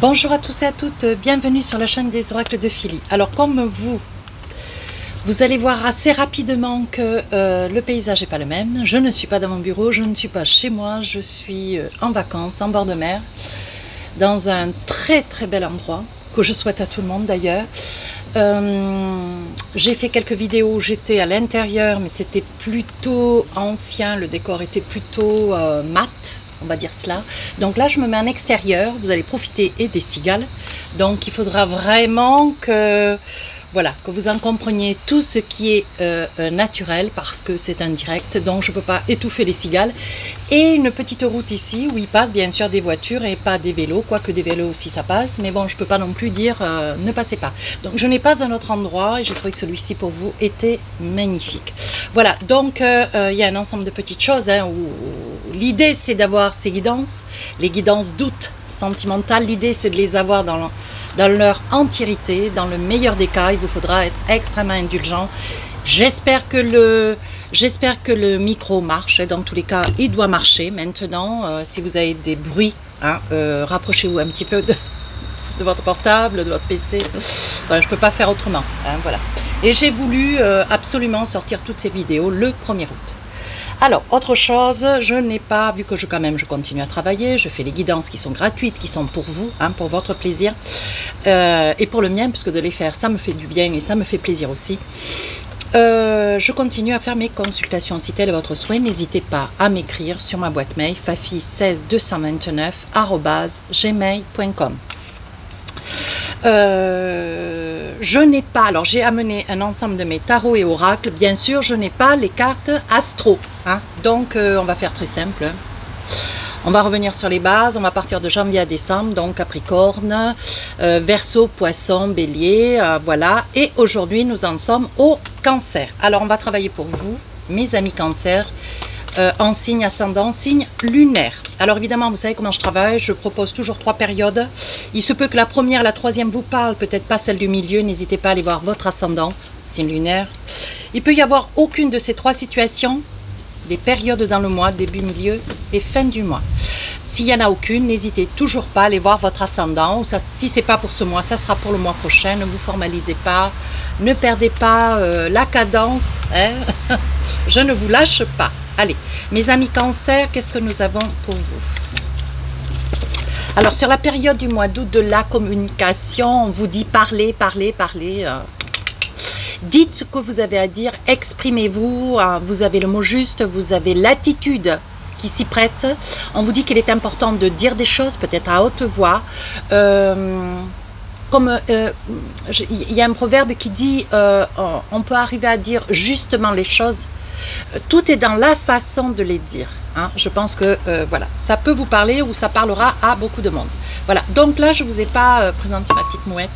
Bonjour à tous et à toutes, bienvenue sur la chaîne des oracles de Philly. Alors comme vous allez voir assez rapidement que le paysage n'est pas le même. Je ne suis pas dans mon bureau, je ne suis pas chez moi, je suis en vacances, en bord de mer, dans un très très bel endroit, que je souhaite à tout le monde d'ailleurs. J'ai fait quelques vidéos où j'étais à l'intérieur, mais c'était plutôt ancien, le décor était plutôt mat. On va dire cela. Donc là, je me mets en extérieur. Vous allez profiter et des cigales. Donc, il faudra vraiment que, voilà, que vous en compreniez tout ce qui est naturel parce que c'est un direct. Donc, je ne peux pas étouffer les cigales. Et une petite route ici où il passe bien sûr des voitures et pas des vélos. Quoique des vélos aussi, ça passe. Mais bon, je ne peux pas non plus dire ne passez pas. Donc, je n'ai pas un autre endroit et j'ai trouvé que celui-ci pour vous était magnifique. Voilà, donc il y a un ensemble de petites choses hein, où l'idée c'est d'avoir ces guidances, les guidances doutes sentimentales. L'idée c'est de les avoir dans leur entièreté, dans le meilleur des cas. Il vous faudra être extrêmement indulgent. J'espère que le micro marche. Dans tous les cas, il doit marcher. Maintenant, si vous avez des bruits, hein, rapprochez-vous un petit peu de votre portable, de votre PC. Voilà, je ne peux pas faire autrement. Hein, voilà. Et j'ai voulu absolument sortir toutes ces vidéos le 1er août. Alors, autre chose, je n'ai pas, vu que je continue à travailler, je fais les guidances qui sont gratuites, qui sont pour vous, hein, pour votre plaisir, et pour le mien, puisque de les faire, ça me fait du bien et ça me fait plaisir aussi. Je continue à faire mes consultations. Si tel est votre souhait, n'hésitez pas à m'écrire sur ma boîte mail fafi16229@gmail.com. Je n'ai pas, alors j'ai amené un ensemble de mes tarots et oracles, bien sûr je n'ai pas les cartes astro, hein. Donc on va faire très simple, on va revenir sur les bases, on va partir de janvier à décembre, donc Capricorne, Verseau, Poisson, Bélier, voilà, et aujourd'hui nous en sommes au Cancer. Alors on va travailler pour vous, mes amis Cancer, en signe ascendant, signe lunaire. Alors évidemment, vous savez comment je travaille, je propose toujours 3 périodes. Il se peut que la première, la troisième vous parle, peut-être pas celle du milieu, n'hésitez pas à aller voir votre ascendant, signe lunaire. Il peut y avoir aucune de ces 3 situations, des périodes dans le mois, début, milieu et fin du mois. S'il n'y en a aucune, n'hésitez toujours pas à aller voir votre ascendant. Ou ça, si ce n'est pas pour ce mois, ça sera pour le mois prochain. Ne vous formalisez pas, ne perdez pas la cadence. Hein. Je ne vous lâche pas. Allez, mes amis Cancer, qu'est-ce que nous avons pour vous? Alors, sur la période du mois d'août de la communication, on vous dit parlez, parlez, parlez. Dites ce que vous avez à dire, exprimez-vous. Vous avez le mot juste, vous avez l'attitude qui s'y prête. On vous dit qu'il est important de dire des choses, peut-être à haute voix. Il y a un proverbe qui dit on peut arriver à dire justement les choses. Tout est dans la façon de les dire. Hein. Je pense que voilà, ça peut vous parler ou ça parlera à beaucoup de monde. Voilà, donc là, je ne vous ai pas présenté ma petite mouette.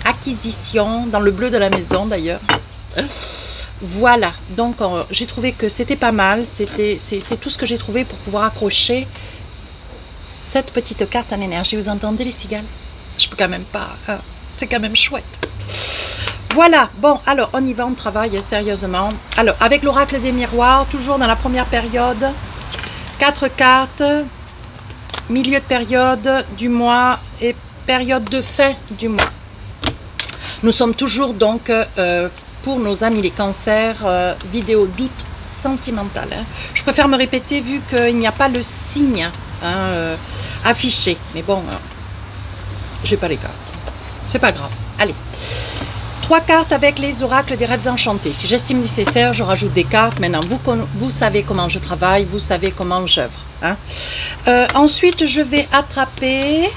Acquisition, dans le bleu de la maison d'ailleurs. Voilà, donc j'ai trouvé que c'était pas mal. C'est tout ce que j'ai trouvé pour pouvoir accrocher cette petite carte en énergie. Vous entendez les cigales? Je peux quand même pas, hein. C'est quand même chouette. Voilà, bon, alors on y va, on travaille sérieusement. Alors, avec l'oracle des miroirs, toujours dans la première période, 4 cartes, milieu de période du mois et période de fin du mois. Nous sommes toujours donc, pour nos amis les cancers, vidéo doute sentimental. Hein. Je préfère me répéter vu qu'il n'y a pas le signe hein, affiché. Mais bon, j'ai pas les cartes. C'est pas grave. Allez. 3 cartes avec les oracles des rêves enchantés. Si j'estime nécessaire, je rajoute des cartes. Maintenant, vous savez comment je travaille, vous savez comment j'œuvre. Hein. Ensuite, je vais attraper,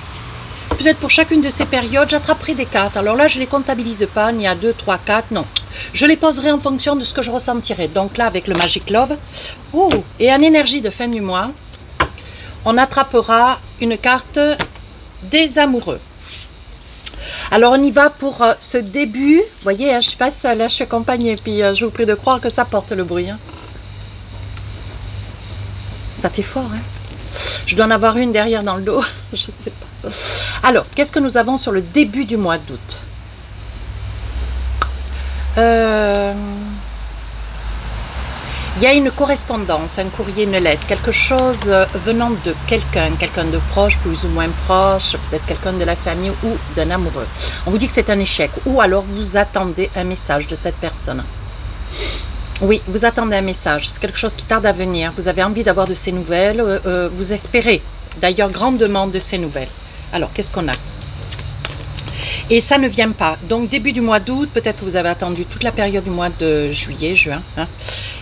peut-être pour chacune de ces périodes, j'attraperai des cartes. Alors là, je ne les comptabilise pas, il y a 2, 3, 4, non. Je les poserai en fonction de ce que je ressentirai. Donc là, avec le Magic Love, et en énergie de fin du mois, on attrapera une carte des amoureux. Alors on y va pour ce début. Vous voyez, hein, je suis pas seule, hein, je suis accompagnée. Puis je vous prie de croire que ça porte le bruit. Hein. Ça fait fort. Hein. Je dois en avoir une derrière dans le dos. Je sais pas. Alors, qu'est-ce que nous avons sur le début du mois d'août? Il y a une correspondance, un courrier, une lettre, quelque chose venant de quelqu'un, quelqu'un de proche, plus ou moins proche, peut-être quelqu'un de la famille ou d'un amoureux. On vous dit que c'est un échec, ou alors vous attendez un message de cette personne. Oui, vous attendez un message, c'est quelque chose qui tarde à venir, vous avez envie d'avoir de ces nouvelles, vous espérez d'ailleurs grandement de ces nouvelles. Alors, qu'est-ce qu'on a? Et ça ne vient pas. Donc, début du mois d'août, peut-être que vous avez attendu toute la période du mois de juillet, juin. Hein.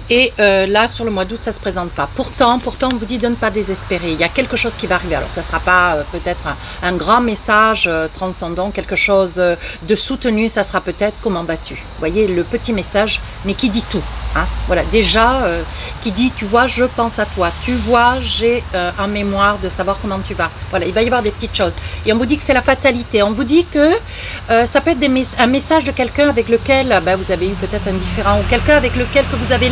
Et là, sur le mois d'août, ça ne se présente pas. Pourtant, on vous dit de ne pas désespérer. Il y a quelque chose qui va arriver. Alors, ça ne sera pas peut-être un grand message transcendant, quelque chose de soutenu. Ça sera peut-être comment vas-tu. Vous voyez, le petit message, mais qui dit tout. Hein. Voilà, déjà, qui dit, tu vois, je pense à toi. Tu vois, j'ai en mémoire de savoir comment tu vas. Voilà, il va y avoir des petites choses. Et on vous dit que c'est la fatalité. On vous dit que ça peut être un message de quelqu'un avec lequel vous avez eu peut-être un différend, ou quelqu'un avec lequel que vous avez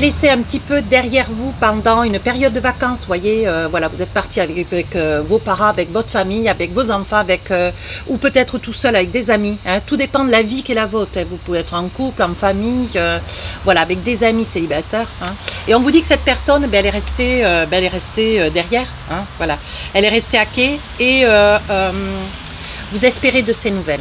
laissé un petit peu derrière vous pendant une période de vacances, voyez, voilà, vous êtes parti avec vos parents, avec votre famille, avec vos enfants, ou peut-être tout seul avec des amis, hein, tout dépend de la vie qui est la vôtre, hein. Vous pouvez être en couple, en famille, voilà, avec des amis célibataires, hein. Et on vous dit que cette personne, elle est restée derrière, hein, voilà, elle est restée à quai, et vous espérez de ces nouvelles.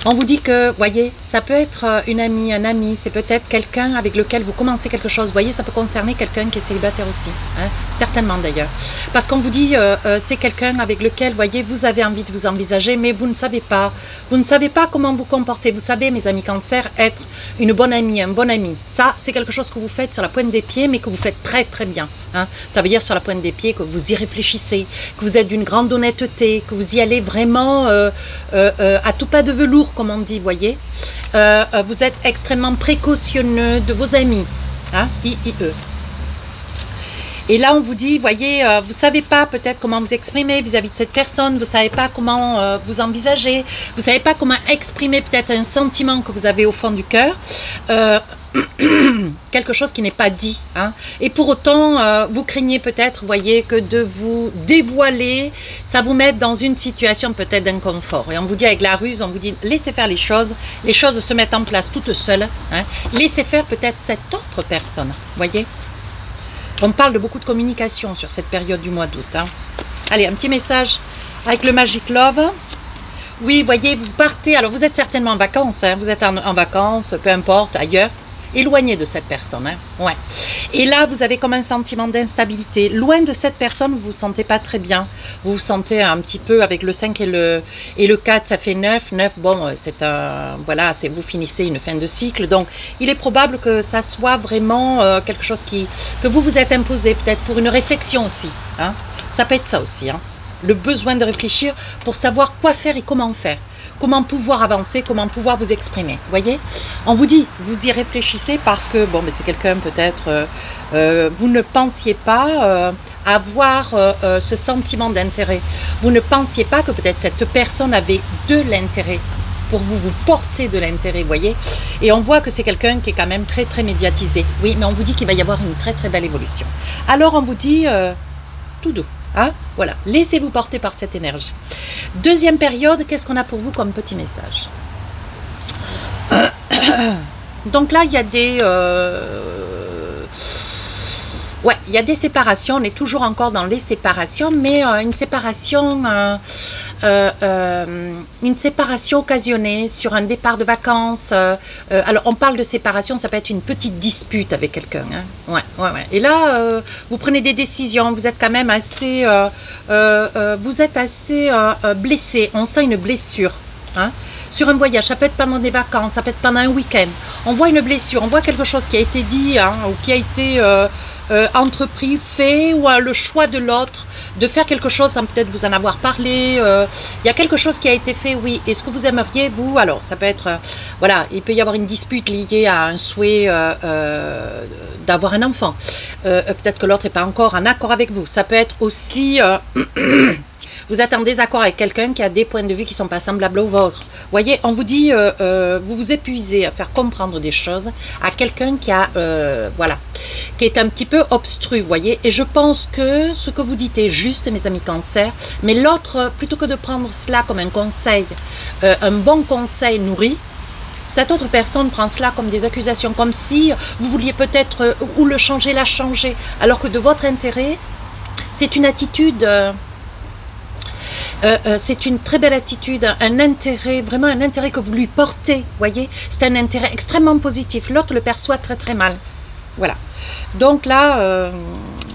On vous dit que, voyez, ça peut être une amie, un ami, c'est peut-être quelqu'un avec lequel vous commencez quelque chose. Vous voyez, ça peut concerner quelqu'un qui est célibataire aussi, hein, certainement d'ailleurs. Parce qu'on vous dit, c'est quelqu'un avec lequel, voyez, vous avez envie de vous envisager, mais vous ne savez pas. Vous ne savez pas comment vous comporter. Vous savez, mes amis cancer, être une bonne amie, un bon ami. Ça, c'est quelque chose que vous faites sur la pointe des pieds, mais que vous faites très très bien. Hein. Ça veut dire sur la pointe des pieds que vous y réfléchissez, que vous êtes d'une grande honnêteté, que vous y allez vraiment à tout pas de velours, comme on dit, voyez. Vous êtes extrêmement précautionneux de vos amis, hein, IE. Et là, on vous dit, voyez, vous ne savez pas peut-être comment vous exprimer vis-à-vis de cette personne, vous ne savez pas comment vous envisager, vous ne savez pas comment exprimer peut-être un sentiment que vous avez au fond du cœur, quelque chose qui n'est pas dit. Hein. Et pour autant, vous craignez peut-être, voyez, que de vous dévoiler, ça vous met dans une situation peut-être d'inconfort. Et on vous dit avec la ruse, on vous dit, laissez faire les choses se mettent en place toutes seules. Hein. Laissez faire peut-être cette autre personne, voyez. On parle de beaucoup de communication sur cette période du mois d'août. Hein. Allez, un petit message avec le Magic Love. Oui, voyez, vous partez, alors vous êtes certainement en vacances, hein, vous êtes en vacances, peu importe, ailleurs, éloigné de cette personne. Hein, ouais. Et là, vous avez comme un sentiment d'instabilité. Loin de cette personne, vous ne vous sentez pas très bien. Vous vous sentez un petit peu avec le 5 et le 4, ça fait 9. 9, bon, c'est un, voilà, vous finissez une fin de cycle. Donc, il est probable que ça soit vraiment quelque chose que vous vous êtes imposé, peut-être pour une réflexion aussi. Hein. Ça peut être ça aussi, hein. Le besoin de réfléchir pour savoir quoi faire et comment faire. Comment pouvoir avancer, comment pouvoir vous exprimer. Vous voyez, on vous dit, vous y réfléchissez parce que, bon, mais c'est quelqu'un peut-être, vous ne pensiez pas avoir ce sentiment d'intérêt. Vous ne pensiez pas que peut-être cette personne avait de l'intérêt pour vous, vous portez de l'intérêt, vous voyez. Et on voit que c'est quelqu'un qui est quand même très, très médiatisé. Oui, mais on vous dit qu'il va y avoir une très, très belle évolution. Alors, on vous dit, tout doux. Hein, voilà, laissez-vous porter par cette énergie. Deuxième période, qu'est-ce qu'on a pour vous comme petit message? Donc là, il y a des... ouais, il y a des séparations. On est toujours encore dans les séparations, mais une séparation occasionnée sur un départ de vacances. Alors, on parle de séparation, ça peut être une petite dispute avec quelqu'un. Hein. Ouais. Et là, vous prenez des décisions, vous êtes quand même assez, blessé. On sent une blessure. Hein. Sur un voyage, ça peut être pendant des vacances, ça peut être pendant un week-end. On voit une blessure, on voit quelque chose qui a été dit, hein, ou qui a été entrepris, fait, ou le choix de l'autre de faire quelque chose sans peut-être vous en avoir parlé. Il y a quelque chose qui a été fait, oui. Et ce que vous aimeriez, vous, alors, ça peut être, voilà, il peut y avoir une dispute liée à un souhait d'avoir un enfant. Peut-être que l'autre n'est pas encore en accord avec vous. Ça peut être aussi... vous êtes en désaccord avec quelqu'un qui a des points de vue qui ne sont pas semblables aux vôtres. Vous voyez, on vous dit, vous vous épuisez à faire comprendre des choses à quelqu'un qui a, voilà, qui est un petit peu obstru, vous voyez. Et je pense que ce que vous dites est juste, mes amis cancer, mais l'autre, plutôt que de prendre cela comme un conseil, un bon conseil nourri, cette autre personne prend cela comme des accusations, comme si vous vouliez peut-être ou le changer, la changer, alors que de votre intérêt, c'est une attitude, c'est une très belle attitude, un intérêt, vraiment un intérêt que vous lui portez, voyez, c'est un intérêt extrêmement positif, l'autre le perçoit très très mal, voilà. Donc là,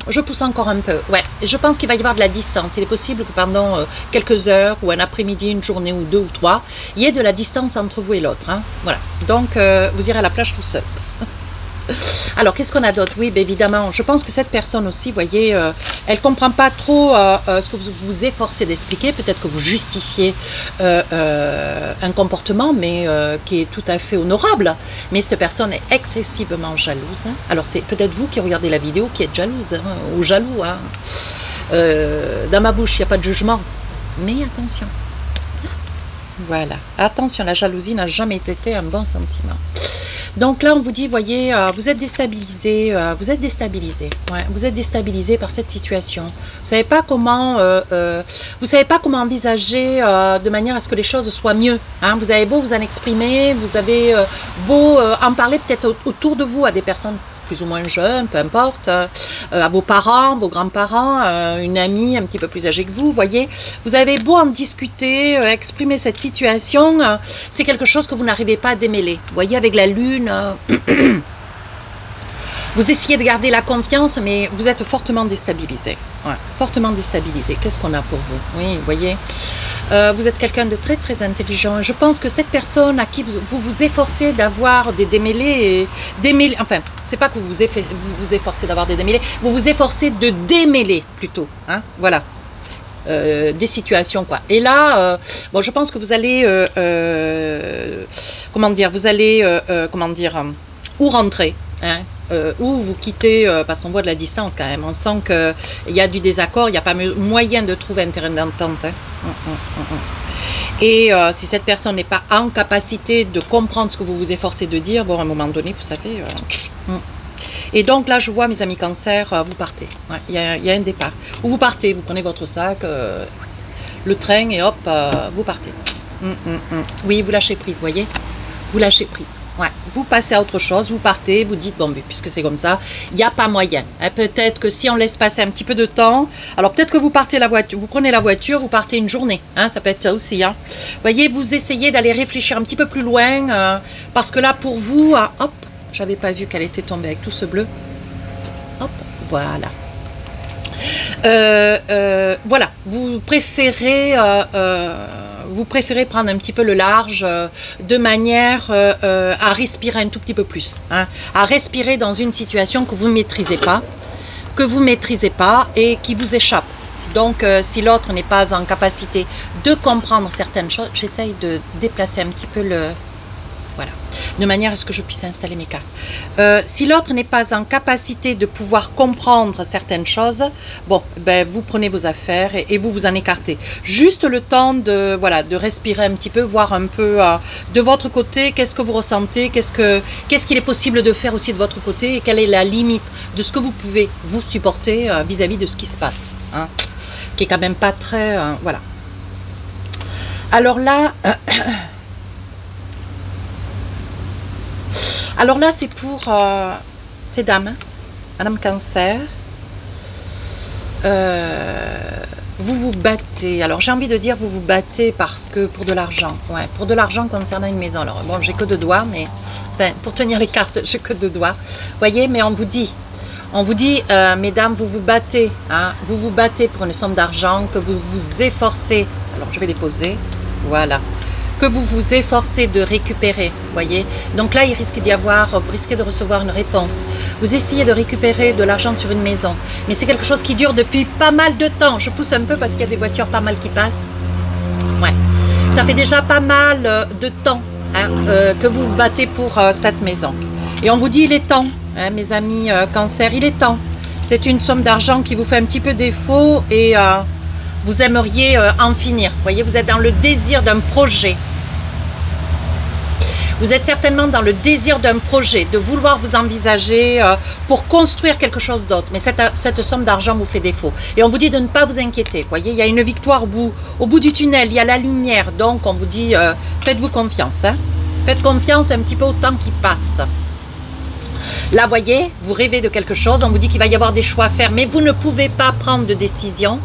je pousse encore un peu, ouais, je pense qu'il va y avoir de la distance, il est possible que pendant quelques heures, ou un après-midi, une journée ou deux ou trois, il y ait de la distance entre vous et l'autre, hein, voilà, donc vous irez à la plage tout seul. Alors, qu'est-ce qu'on a d'autre? Oui, bien évidemment, je pense que cette personne aussi, vous voyez, elle ne comprend pas trop ce que vous vous efforcez d'expliquer. Peut-être que vous justifiez un comportement, mais qui est tout à fait honorable. Mais cette personne est excessivement jalouse. Hein. Alors, c'est peut-être vous qui regardez la vidéo qui êtes jalouse, hein, ou jaloux. Hein. Dans ma bouche, il n'y a pas de jugement. Mais attention. Voilà. Attention, la jalousie n'a jamais été un bon sentiment. Donc là, on vous dit, voyez, vous êtes déstabilisé, ouais, vous êtes déstabilisé par cette situation. Vous savez pas comment, envisager de manière à ce que les choses soient mieux. Hein. Vous avez beau vous en exprimer, vous avez beau en parler peut-être autour de vous à des personnes plus ou moins jeunes, peu importe, à vos parents, vos grands-parents, une amie un petit peu plus âgée que vous, voyez, vous avez beau en discuter, exprimer cette situation, c'est quelque chose que vous n'arrivez pas à démêler. Vous voyez, avec la lune, vous essayez de garder la confiance, mais vous êtes fortement déstabilisé. Ouais, fortement déstabilisé. Qu'est-ce qu'on a pour vous? Oui, vous voyez, vous êtes quelqu'un de très très intelligent. Je pense que cette personne à qui vous vous efforcez d'avoir des démêlés, enfin, c'est pas que vous vous efforcez d'avoir des démêlés, vous vous efforcez de démêler plutôt. Hein, voilà. Des situations, quoi. Et là, bon, je pense que vous allez, comment dire, ou rentrer, hein, ou vous quittez, parce qu'on voit de la distance quand même, on sent qu'il y a du désaccord, il n'y a pas moyen de trouver un terrain d'entente. Hein. Et si cette personne n'est pas en capacité de comprendre ce que vous vous efforcez de dire, bon, à un moment donné, vous savez... Et donc là, je vois, mes amis cancer, vous partez. Il y a un départ. Ou vous partez, vous prenez votre sac, le train, et hop, vous partez. Oui, vous lâchez prise, voyez. Vous lâchez prise. Ouais. Vous passez à autre chose, vous partez, vous dites, bon, puisque c'est comme ça, il n'y a pas moyen. Hein, peut-être que si on laisse passer un petit peu de temps, alors peut-être que vous partez la voiture, vous prenez la voiture, vous partez une journée. Hein, ça peut être ça aussi. Hein. Vous voyez, vous essayez d'aller réfléchir un petit peu plus loin, parce que là, pour vous, hop, j'avais pas vu qu'elle était tombée avec tout ce bleu. Hop, voilà. Voilà, vous préférez prendre un petit peu le large de manière à respirer un tout petit peu plus. Hein, à respirer dans une situation que vous ne maîtrisez pas, et qui vous échappe. Donc, si l'autre n'est pas en capacité de comprendre certaines choses, j'essaye de déplacer un petit peu le... Voilà, de manière à ce que je puisse installer mes cartes. Si l'autre n'est pas en capacité de pouvoir comprendre certaines choses, bon, ben, vous prenez vos affaires et vous vous en écartez. Juste le temps de, voilà, de respirer un petit peu, voir un peu de votre côté, qu'est-ce que vous ressentez, qu'est-ce qu'il est possible de faire aussi de votre côté et quelle est la limite de ce que vous pouvez vous supporter vis-à-vis de ce qui se passe. Hein, qui est quand même pas très... voilà. Alors là... Alors là, c'est pour ces dames, hein, Madame Cancer. Vous vous battez. Alors j'ai envie de dire vous vous battez parce que pour de l'argent. Ouais, pour de l'argent concernant une maison. Alors bon, j'ai que 2 doigts, mais enfin, pour tenir les cartes, j'ai que 2 doigts. Voyez, mais on vous dit, mesdames, vous vous battez. Hein, vous vous battez pour une somme d'argent que vous vous efforcez. Alors je vais les poser. Voilà. Que vous vous efforcez de récupérer, voyez. Donc là, il risque d'y avoir, vous risquez de recevoir une réponse. Vous essayez de récupérer de l'argent sur une maison, mais c'est quelque chose qui dure depuis pas mal de temps. Je pousse un peu parce qu'il y a des voitures pas mal qui passent. Ouais, ça fait déjà pas mal de temps hein, que vous vous battez pour cette maison. Et on vous dit, il est temps, hein, mes amis cancer, il est temps. C'est une somme d'argent qui vous fait un petit peu défaut et... vous aimeriez en finir. Vous voyez, vous êtes dans le désir d'un projet. Vous êtes certainement dans le désir d'un projet, de vouloir vous envisager pour construire quelque chose d'autre. Mais cette somme d'argent vous fait défaut. Et on vous dit de ne pas vous inquiéter. Vous voyez, il y a une victoire au bout du tunnel, il y a la lumière. Donc, on vous dit, faites-vous confiance. Hein. Faites confiance un petit peu au temps qui passe. Là, voyez, vous rêvez de quelque chose, on vous dit qu'il va y avoir des choix à faire, mais vous ne pouvez pas prendre de décision.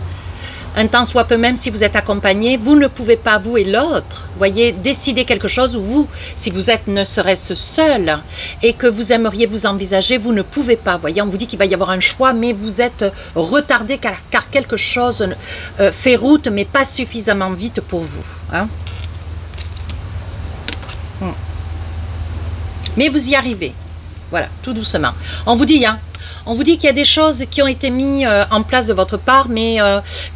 Un temps soit peu, même si vous êtes accompagné, vous ne pouvez pas, vous et l'autre, voyez, décider quelque chose, ou vous, si vous êtes ne serait-ce seul, et que vous aimeriez vous envisager, vous ne pouvez pas, voyez, on vous dit qu'il va y avoir un choix, mais vous êtes retardé, car quelque chose fait route, mais pas suffisamment vite pour vous. Hein. Mais vous y arrivez, voilà, tout doucement. On vous dit, hein, on vous dit qu'il y a des choses qui ont été mises en place de votre part, mais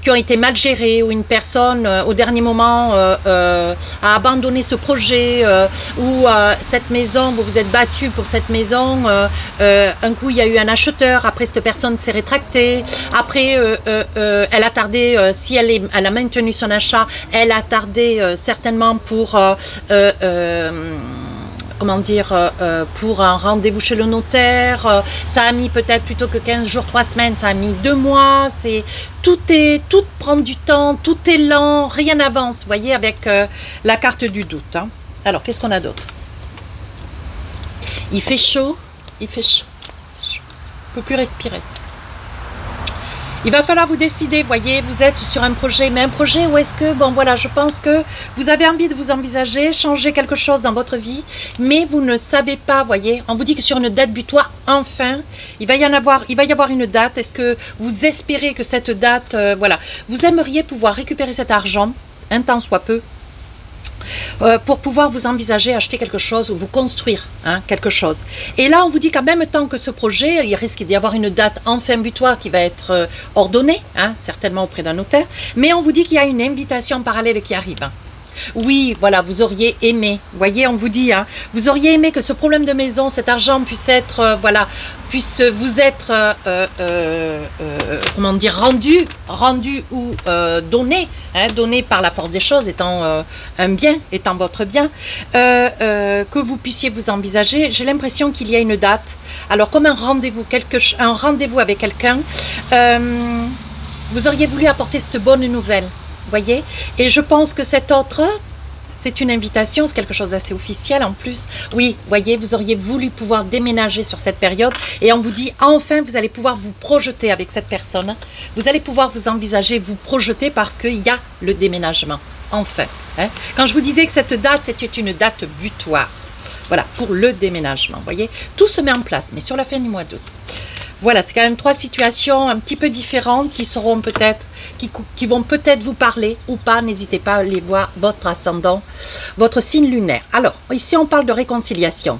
qui ont été mal gérées, ou une personne au dernier moment a abandonné ce projet, ou cette maison, vous vous êtes battu pour cette maison, un coup il y a eu un acheteur, après cette personne s'est rétractée, après elle a tardé, si elle a maintenu son achat, elle a tardé certainement pour... comment dire, pour un rendez-vous chez le notaire, ça a mis peut-être plutôt que 15 jours, 3 semaines, ça a mis 2 mois, tout prend du temps, tout est lent, rien n'avance, vous voyez, avec la carte du doute. Hein. Alors, qu'est-ce qu'on a d'autre? Il fait chaud, il fait chaud, je ne peux plus respirer. Il va falloir vous décider, voyez, vous êtes sur un projet, mais un projet où est-ce que, bon voilà, je pense que vous avez envie de vous envisager, changer quelque chose dans votre vie, mais vous ne savez pas, voyez, on vous dit que sur une date butoir, enfin, il va y avoir une date, est-ce que vous espérez que cette date, voilà, vous aimeriez pouvoir récupérer cet argent, un temps soit peu, pour pouvoir vous envisager acheter quelque chose ou vous construire hein, quelque chose. Et là, on vous dit qu'en même temps que ce projet, il risque d'y avoir une date enfin butoir qui va être ordonnée, hein, certainement auprès d'un notaire, mais on vous dit qu'il y a une invitation parallèle qui arrive. Oui, voilà, vous auriez aimé, voyez, on vous dit, hein, vous auriez aimé que ce problème de maison, cet argent puisse être, voilà, puisse vous être, comment dire, rendu ou donné, hein, donné par la force des choses, étant un bien, étant votre bien, que vous puissiez vous envisager. J'ai l'impression qu'il y a une date, alors comme un rendez-vous avec quelqu'un, vous auriez voulu apporter cette bonne nouvelle. Voyez, et je pense que cet autre, c'est une invitation, c'est quelque chose d'assez officiel en plus. Oui, voyez, vous auriez voulu pouvoir déménager sur cette période et on vous dit enfin vous allez pouvoir vous projeter avec cette personne. Vous allez pouvoir vous envisager, vous projeter parce qu'il y a le déménagement. Enfin, hein. Quand je vous disais que cette date, c'était une date butoir. Voilà, pour le déménagement, voyez. Tout se met en place, mais sur la fin du mois d'août. Voilà, c'est quand même 3 situations un petit peu différentes qui seront peut-être, qui vont peut-être vous parler ou pas. N'hésitez pas à aller voir votre ascendant, votre signe lunaire. Alors, ici on parle de réconciliation.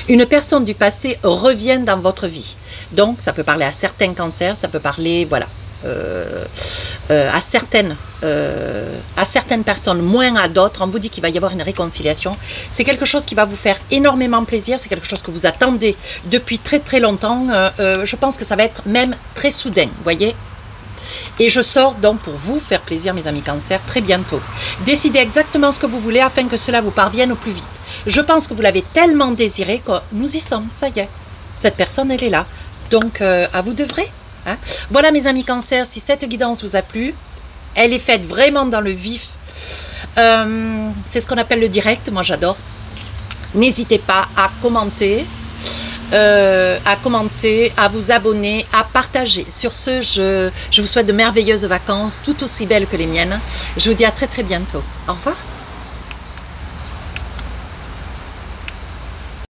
Une personne du passé revient dans votre vie. Donc, ça peut parler à certains cancers, ça peut parler, voilà, à certaines personnes, moins à d'autres. On vous dit qu'il va y avoir une réconciliation. C'est quelque chose qui va vous faire énormément plaisir. C'est quelque chose que vous attendez depuis très très longtemps. Je pense que ça va être même très soudain, vous voyez. Et je sors donc pour vous faire plaisir, mes amis cancer, très bientôt. Décidez exactement ce que vous voulez afin que cela vous parvienne au plus vite. Je pense que vous l'avez tellement désiré que nous y sommes, ça y est. Cette personne, elle est là. Donc, à vous de vrai. Hein. Voilà, mes amis cancer, si cette guidance vous a plu, elle est faite vraiment dans le vif. C'est ce qu'on appelle le direct, moi j'adore. N'hésitez pas à commenter, à vous abonner, à partager. Sur ce, je vous souhaite de merveilleuses vacances, tout aussi belles que les miennes. Je vous dis à très très bientôt. Au revoir.